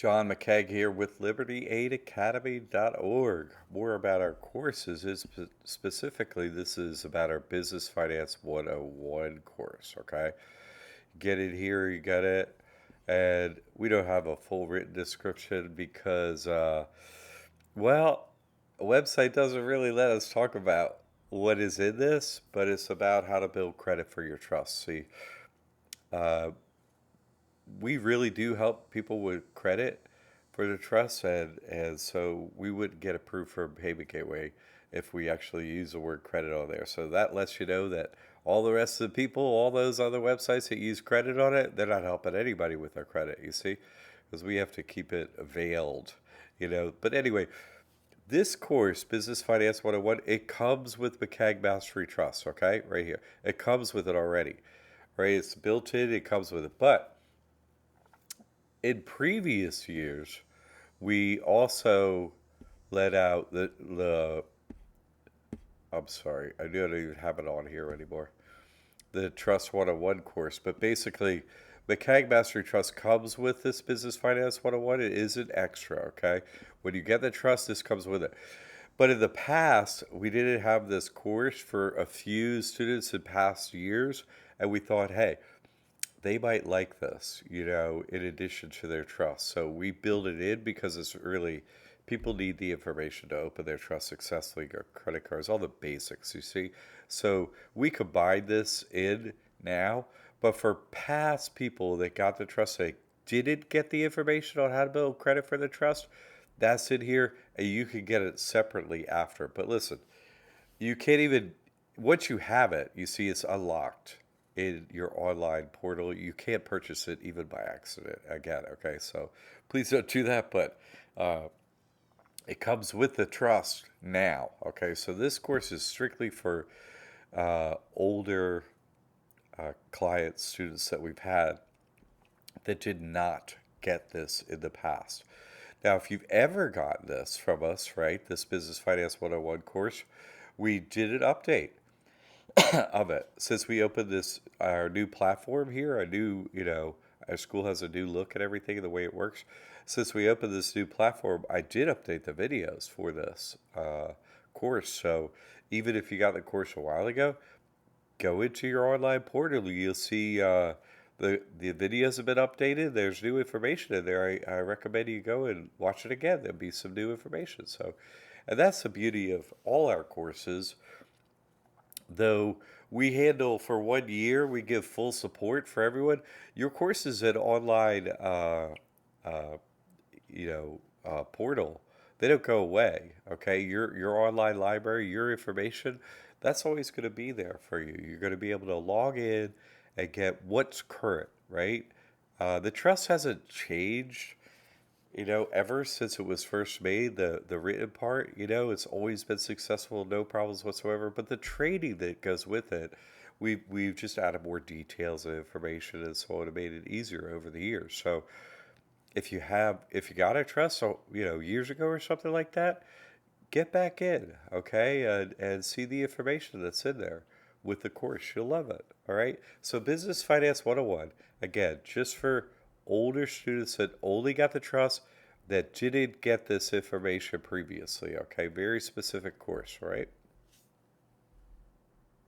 John McKeag here with LibertyAidAcademy.org. More about our courses is specifically this is about our Business Finance 101 course, okay? Get it here, you got it. And we don't have a full written description because well, a website doesn't really let us talk about what is in this, but it's about how to build credit for your trust. See, uh, we really do help people with credit for the trust, and so we wouldn't get approved for a payment gateway if we actually use the word credit on there. So that lets you know that all the rest of the people, all those other websites that use credit on it, they're not helping anybody with their credit, you see, because we have to keep it veiled, you know. But anyway, this course, Business Finance 101, it comes with McCag Mastery Trust, okay? Right here. It comes with it already, right? It's built in, it comes with it. But in previous years, we also let out the I'm sorry, I don't even have it on here anymore. The Trust 101 course, but basically, the CAG Mastery Trust comes with this Business Finance 101. It isn't extra, okay? When you get the trust, this comes with it. But in the past, we didn't have this course for a few students in past years, and we thought, hey, they might like this, you know, in addition to their trust. So we build it in because it's really, people need the information to open their trust successfully, get credit cards, all the basics, you see. So we combine this in now, but for past people that got the trust, they didn't get the information on how to build credit for the trust, that's in here, and you can get it separately after. But listen, you can't even, once you have it, you see it's unlocked in your online portal. You can't purchase it even by accident again, okay? So please don't do that, but uh, it comes with the trust now, okay? So this course is strictly for older clients, students that we've had that did not get this in the past. Now, if you've ever gotten this from us, right, this Business Finance 101 course, we did an update of it since we opened this our new platform here, a new, you know, our school has a new look at everything and the way it works. Since we opened this new platform, I did update the videos for this course. So even if you got the course a while ago, go into your online portal. You'll see the videos have been updated. There's new information in there. I recommend you go and watch it again. There'll be some new information. So, and that's the beauty of all our courses, though we handle for 1 year, we give full support for everyone. Your course is an online, uh, portal. They don't go away. Okay, your online library, your information, that's always going to be there for you. You're going to be able to log in and get what's current, right? The trust hasn't changed, you know, ever since it was first made, the written part, you know, it's always been successful, no problems whatsoever. But the training that goes with it, we've just added more details and information and so on and made it easier over the years. So if you got a trust, so you know, years ago or something like that, get back in, okay, and see the information that's in there with the course. You'll love it. All right. So Business Finance 101, again, just for older students that only got the trust that didn't get this information previously. Okay. Very specific course, right?